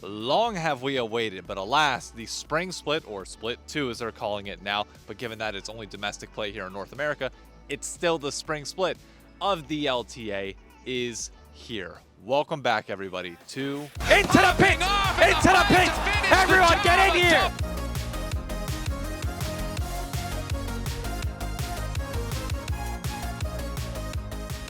Long have we awaited, but alas, the Spring Split, or Split 2 as they're calling it now, but given that it's only domestic play here in North America, it's still the Spring Split of the LTA is here. Welcome back, everybody, to... Into the pit! Into the pit! Everyone get in here!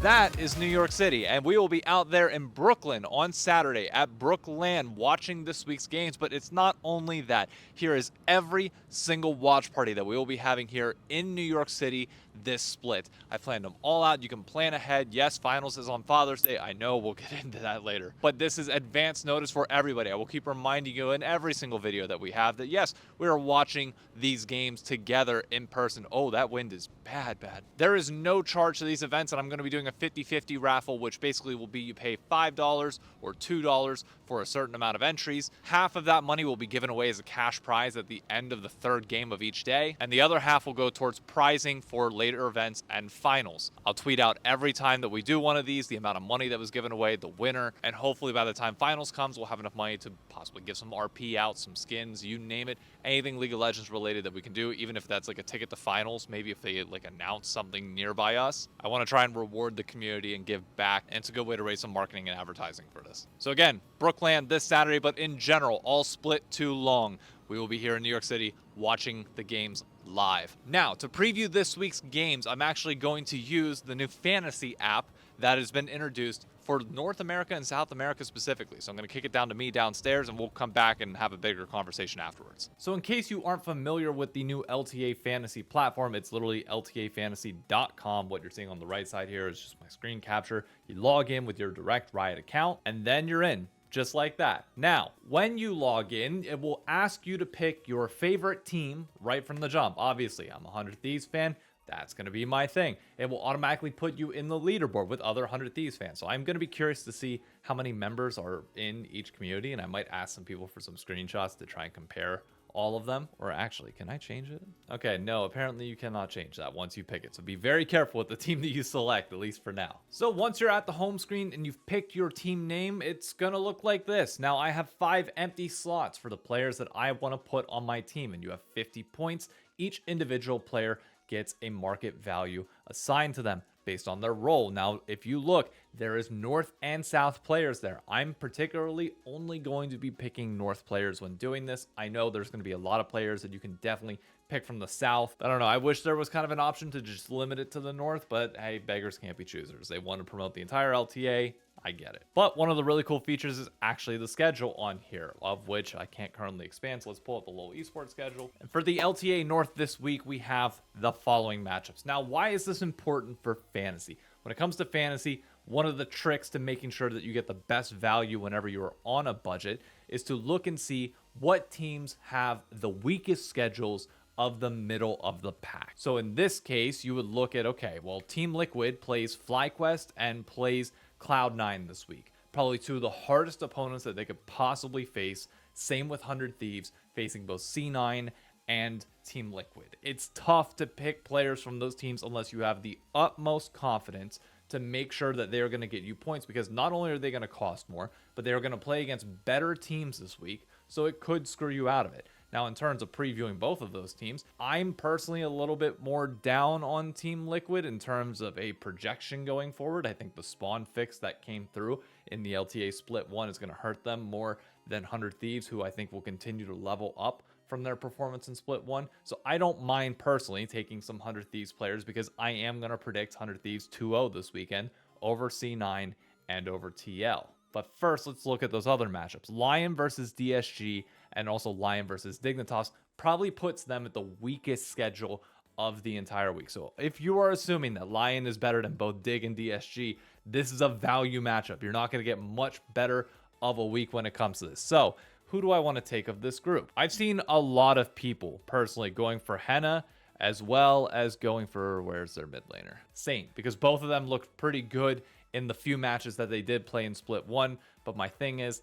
That is New York City, and we will be out there in Brooklyn on Saturday at Brookland watching this week's games. But it's not only that. Here is every single watch party that we will be having here in New York City this split. I planned them all out. You can plan ahead. Yes, finals is on Father's Day. I know, we'll get into that later. But this is advance notice for everybody. I will keep reminding you in every single video that we have that yes, we are watching these games together in person. Oh, that wind is bad. There is no charge to these events, and I'm going to be doing a 50-50 raffle, which basically will be you pay $5 or $2 for a certain amount of entries. Half of that money will be given away as a cash prize at the end of the third game of each day, and the other half will go towards prizing for later events and finals. I'll tweet out every time that we do one of these, the amount of money that was given away, the winner, and hopefully by the time finals comes, we'll have enough money to possibly give some RP out, some skins, you name it, anything League of Legends related that we can do, even if that's like a ticket to finals, maybe if they like announce something nearby us. I want to try and reward the community and give back, and it's a good way to raise some marketing and advertising for this. So again, Brookland this Saturday, but in general, all split too long. We will be here in New York City watching the games live. Now, to preview this week's games, I'm actually going to use the new fantasy app that has been introduced for North America and South America specifically. So I'm going to kick it down to me downstairs and we'll come back and have a bigger conversation afterwards. So in case you aren't familiar with the new LTA fantasy platform, it's literally ltafantasy.com. What you're seeing on the right side here is just my screen capture. You log in with your direct Riot account and then you're in. Just like that. Now, when you log in, it will ask you to pick your favorite team right from the jump. Obviously, I'm a 100 Thieves fan. That's going to be my thing. It will automatically put you in the leaderboard with other 100 Thieves fans. So I'm going to be curious to see how many members are in each community. And I might ask some people for some screenshots to try and compare all of them. Or actually, can I change it? Okay, no, apparently you cannot change that once you pick it. So be very careful with the team that you select, at least for now. So once you're at the home screen and you've picked your team name, it's gonna look like this. Now I have 5 empty slots for the players that I want to put on my team, and you have 50 points. Each individual player gets a market value assigned to them based on their role. Now, if you look, there is North and South players there. I'm particularly only going to be picking North players when doing this. I know there's going to be a lot of players that you can definitely pick from the South. I don't know. I wish there was kind of an option to just limit it to the North, but hey, beggars can't be choosers. They want to promote the entire LTA. I get it. But one of the really cool features is actually the schedule on here, of which I can't currently expand. So let's pull up the little esports schedule. And for the LTA North this week, we have the following matchups. Now, why is this important for fantasy? When it comes to fantasy, one of the tricks to making sure that you get the best value whenever you are on a budget is to look and see what teams have the weakest schedules of the middle of the pack. So in this case, you would look at, okay, well, Team Liquid plays FlyQuest and plays Cloud9 this week. Probably two of the hardest opponents that they could possibly face. Same with 100 Thieves, facing both C9 and Team Liquid. It's tough to pick players from those teams unless you have the utmost confidence to make sure that they're going to get you points, because not only are they going to cost more, but they're going to play against better teams this week, so it could screw you out of it. Now, in terms of previewing both of those teams, I'm personally a little bit more down on Team Liquid in terms of a projection going forward. I think the spawn fix that came through in the LTA Split 1 is going to hurt them more than 100 Thieves, who I think will continue to level up from their performance in Split 1. So I don't mind personally taking some 100 Thieves players, because I am going to predict 100 Thieves 2-0 this weekend over C9 and over TL. But first, let's look at those other matchups. Lion versus DSG and also Lion versus Dignitas probably puts them at the weakest schedule of the entire week. So if you are assuming that Lion is better than both Dig and DSG, this is a value matchup. You're not going to get much better of a week when it comes to this. So who do I want to take of this group? I've seen a lot of people personally going for Henna as well as going for, where's their mid laner? Saint, because both of them looked pretty good in the few matches that they did play in Split 1. But my thing is,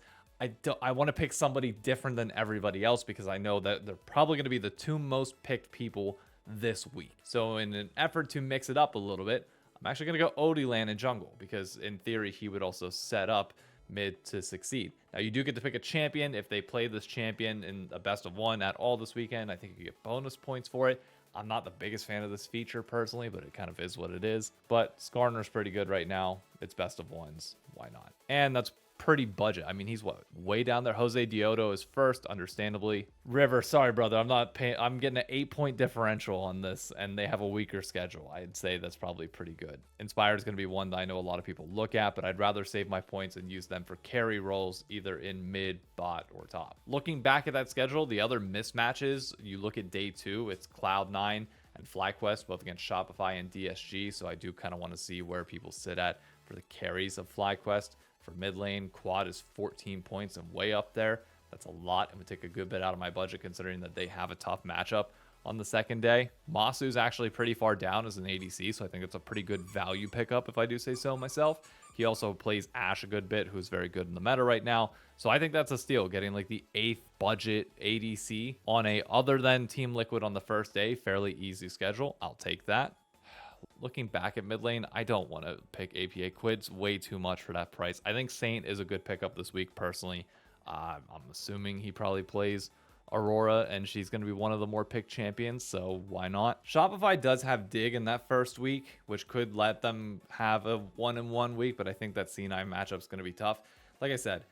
I want to pick somebody different than everybody else, because I know that they're probably going to be the two most picked people this week. So in an effort to mix it up a little bit, I'm actually going to go Odilan in jungle, because in theory he would also set up mid to succeed. Now, you do get to pick a champion. If they play this champion in a best of one at all this weekend, I think you get bonus points for it. I'm not the biggest fan of this feature personally, but it kind of is what it is. But Skarner's pretty good right now. It's best of ones. Why not? And that's pretty budget. I mean, he's what, way down there. Jose Dioto is first, understandably. River, sorry, brother, I'm not paying. I'm getting an 8-point differential on this, and they have a weaker schedule. I'd say that's probably pretty good. Inspired is going to be one that I know a lot of people look at, but I'd rather save my points and use them for carry roles, either in mid, bot, or top. Looking back at that schedule, the other mismatches, you look at day 2, it's Cloud9 and FlyQuest, both against Shopify and DSG, so I do kind of want to see where people sit at for the carries of FlyQuest. For mid lane, Quad is 14 points and way up there. That's a lot. It would take a good bit out of my budget considering that they have a tough matchup on the second day. Masu's actually pretty far down as an ADC, so I think it's a pretty good value pickup if I do say so myself. He also plays Ashe a good bit, who's very good in the meta right now. So I think that's a steal, getting like the 8th budget ADC on a, other than Team Liquid on the first day, fairly easy schedule. I'll take that. Looking back at mid lane, I don't want to pick APA. Quid's way too much for that price. I think Saint is a good pickup this week, personally. I'm assuming he probably plays Aurora, and she's going to be one of the more picked champions, so why not? Shopify does have Dig in that first week, which could let them have a 1-in-1 week, but I think that C9 matchup is going to be tough. Like I said,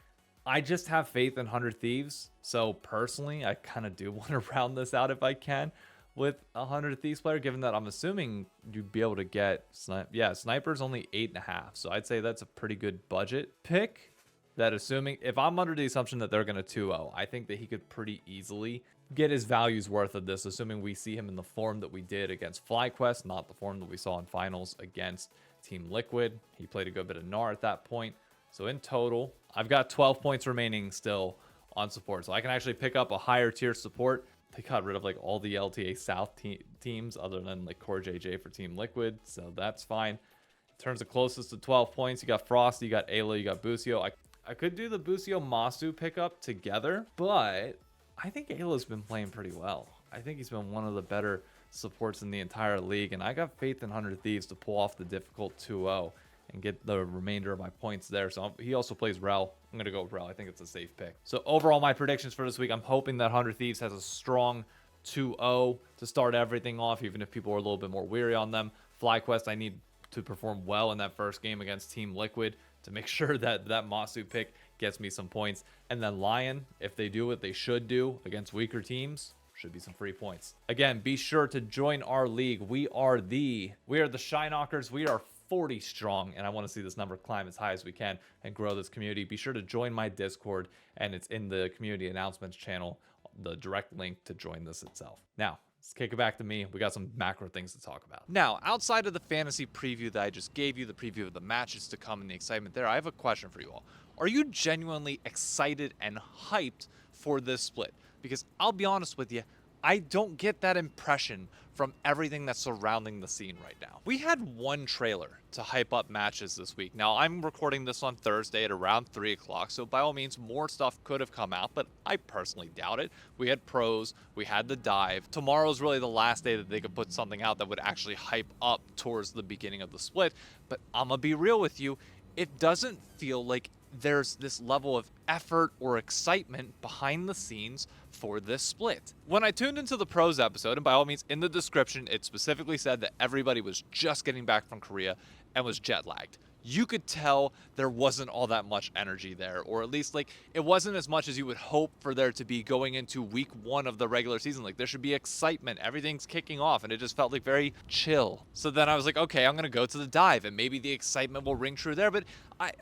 I just have faith in 100 Thieves, so personally, I kind of do want to round this out if I can with a 100 Thieves player, given that I'm assuming you'd be able to get Sniper's only 8.5, so I'd say that's a pretty good budget pick. That assuming, if I'm under the assumption that they're going to 2-0, I think that he could pretty easily get his value's worth of this, assuming we see him in the form that we did against FlyQuest, not the form that we saw in finals against Team Liquid. He played a good bit of Gnar at that point. So in total, I've got 12 points remaining still on support, so I can actually pick up a higher tier support. They got rid of like all the LTA South teams other than like Core JJ for Team Liquid, so that's fine. In terms of closest to 12 points, you got Frost, you got Ayla, you got Busio. I could do the Busio Masu pickup together, but I think Ayla's been playing pretty well. I think he's been one of the better supports in the entire league, and I got faith in 100 Thieves to pull off the difficult 2-0 and get the remainder of my points there. So he also plays Rel. I'm going to go with Rel. I think it's a safe pick. So overall, my predictions for this week, I'm hoping that 100 Thieves has a strong 2-0 to start everything off, even if people are a little bit more weary on them. FlyQuest, I need to perform well in that first game against Team Liquid to make sure that that Masu pick gets me some points. And then Lion, if they do what they should do against weaker teams, should be some free points. Again, be sure to join our league. We are the Shy Knockers. We are 40 strong, and I want to see this number climb as high as we can and grow this community. Be sure to join my Discord, and it's in the community announcements channel, the direct link to join this itself. Now, let's kick it back to me. We got some macro things to talk about. Now, outside of the fantasy preview that I just gave you, the preview of the matches to come and the excitement there, I have a question for you all. Are you genuinely excited and hyped for this split? Because I'll be honest with you, I don't get that impression from everything that's surrounding the scene right now. We had one trailer to hype up matches this week. Now, I'm recording this on Thursday at around 3 o'clock, so by all means, more stuff could have come out, but I personally doubt it. We had pros, we had the dive. Tomorrow's really the last day that they could put something out that would actually hype up towards the beginning of the split, but I'm gonna be real with you, it doesn't feel like there's this level of effort or excitement behind the scenes for this split. When I tuned into the pros episode, and by all means in the description, it specifically said that everybody was just getting back from Korea and was jet lagged. You could tell there wasn't all that much energy there, or at least like it wasn't as much as you would hope for there to be going into week 1 of the regular season. Like there should be excitement, everything's kicking off, and it just felt like very chill. So then I was like, okay, I'm gonna go to the dive and maybe the excitement will ring true there. But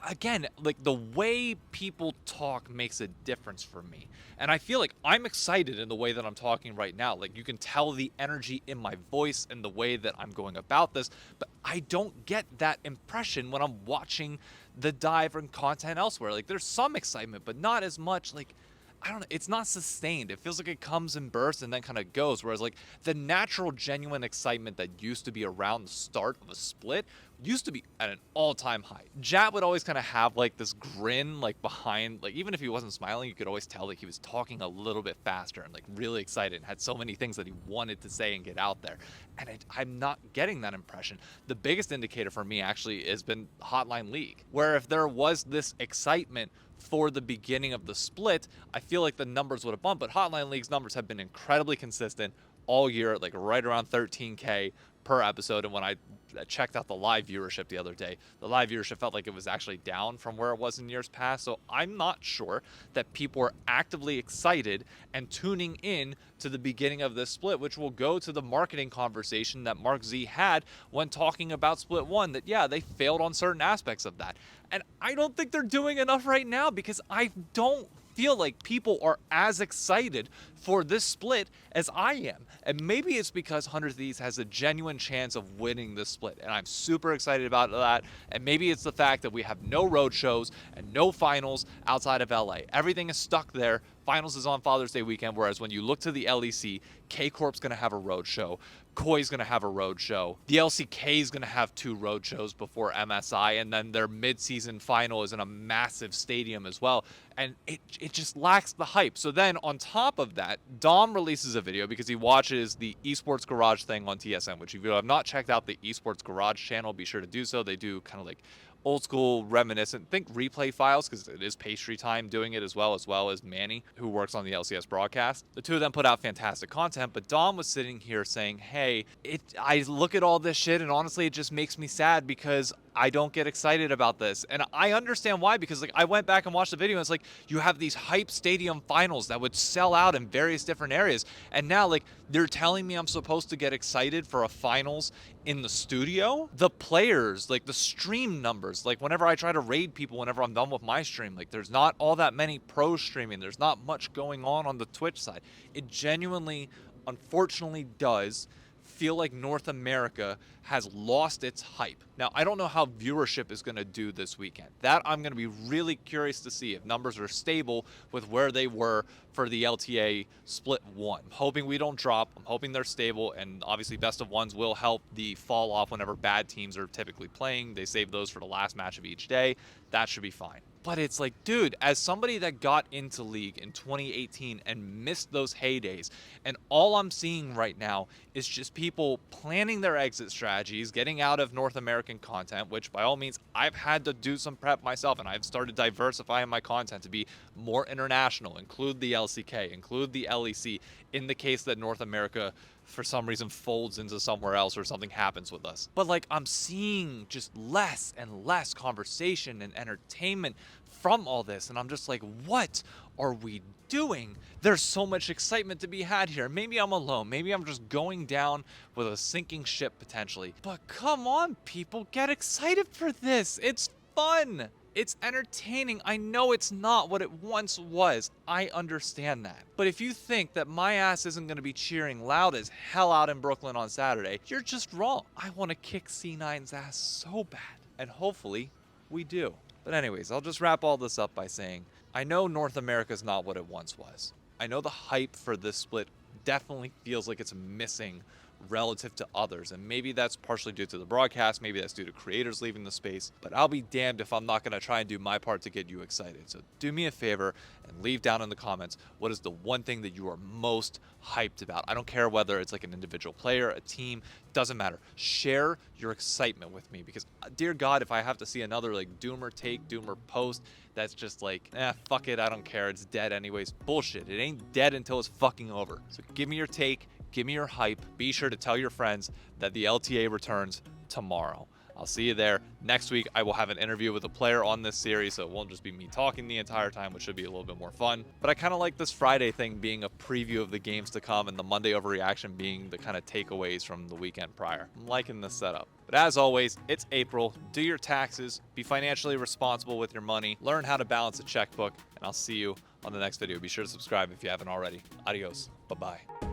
again, like the way people talk makes a difference for me. And I feel like I'm excited in the way that I'm talking right now. Like you can tell the energy in my voice and the way that I'm going about this, but I don't get that impression when I'm watching the dive and content elsewhere. Like there's some excitement, but not as much. Like, I don't know, it's not sustained. It feels like it comes in bursts and then kind of goes. Whereas like the natural, genuine excitement that used to be around the start of a split used to be at an all-time high. Jat would always kind of have like this grin like behind, like even if he wasn't smiling, you could always tell that he was talking a little bit faster and like really excited and had so many things that he wanted to say and get out there. And I'm not getting that impression. The biggest indicator for me actually has been Hotline League, where if there was this excitement for the beginning of the split, I feel like the numbers would have bumped, but Hotline League's numbers have been incredibly consistent all year, like right around 13K per episode. And when I checked out the live viewership the other day, the live viewership felt like it was actually down from where it was in years past. So I'm not sure that people are actively excited and tuning in to the beginning of this split, which will go to the marketing conversation that Mark Z had when talking about Split 1, that yeah, they failed on certain aspects of that. And I don't think they're doing enough right now, because I don't feel like people are as excited for this split as I am. And maybe it's because 100 Thieves has a genuine chance of winning this split, and I'm super excited about that. And maybe it's the fact that we have no road shows and no finals outside of LA. Everything is stuck there. Finals is on Father's Day weekend, whereas when you look to the LEC, K-Corp's going to have a road show. Koi's going to have a road show. The LCK is going to have 2 road shows before MSI, and then their mid-season final is in a massive stadium as well. And it just lacks the hype. So then on top of that, Dom releases a video because he watches the Esports Garage thing on TSN, which if you have not checked out the Esports Garage channel, be sure to do so. They do kind of like old school reminiscent, think replay files, because it is Pastry Time doing it as well as Manny, who works on the LCS broadcast. The two of them put out fantastic content, but Dom was sitting here saying, hey, I look at all this shit and honestly it just makes me sad because I don't get excited about this. And I understand why, because like I went back and watched the video and it's like you have these hype stadium finals that would sell out in various different areas, and now like they're telling me I'm supposed to get excited for a finals in the studio. The players, like the stream numbers, like whenever I try to raid people whenever I'm done with my stream, like there's not all that many pros streaming, there's not much going on the Twitch side. It genuinely, unfortunately, does feel like North America has lost its hype. Now, I don't know how viewership is going to do this weekend. That I'm going to be really curious to see if numbers are stable with where they were for the LTA Split 1. I'm hoping we don't drop. I'm hoping they're stable, and obviously best of ones will help the fall off whenever bad teams are typically playing. They save those for the last match of each day. That should be fine. But it's like, dude, as somebody that got into League in 2018 and missed those heydays, and all I'm seeing right now is just people planning their exit strategies, getting out of North American content, which by all means, I've had to do some prep myself, and I've started diversifying my content to be more international, include the LCK, include the LEC, in the case that North America for some reason folds into somewhere else or something happens with us. But like I'm seeing just less and less conversation and entertainment from all this, and I'm just like, what are we doing? There's so much excitement to be had here. Maybe I'm alone. Maybe I'm just going down with a sinking ship potentially. But come on, people, get excited for this. It's fun. It's entertaining. I know it's not what it once was. I understand that. But if you think that my ass isn't going to be cheering loud as hell out in Brooklyn on Saturday, you're just wrong. I want to kick C9's ass so bad. And hopefully we do. But anyways, I'll just wrap all this up by saying, I know North America's not what it once was. I know the hype for this split definitely feels like it's missing relative to others, and maybe that's partially due to the broadcast, maybe that's due to creators leaving the space, but I'll be damned if I'm not going to try and do my part to get you excited. So do me a favor and leave down in the comments what is the one thing that you are most hyped about. I don't care whether it's like an individual player, a team, doesn't matter. Share your excitement with me, because dear God, if I have to see another like doomer take, doomer post that's just like, fuck it, I don't care, it's dead anyways. Bullshit. It ain't dead until it's fucking over. So give me your take. Give me your hype. Be sure to tell your friends that the LTA returns tomorrow. I'll see you there. Next week, I will have an interview with a player on this series, so it won't just be me talking the entire time, which should be a little bit more fun. But I kind of like this Friday thing being a preview of the games to come, and the Monday overreaction being the kind of takeaways from the weekend prior. I'm liking this setup. But as always, it's April. Do your taxes. Be financially responsible with your money. Learn how to balance a checkbook, and I'll see you on the next video. Be sure to subscribe if you haven't already. Adios. Bye-bye.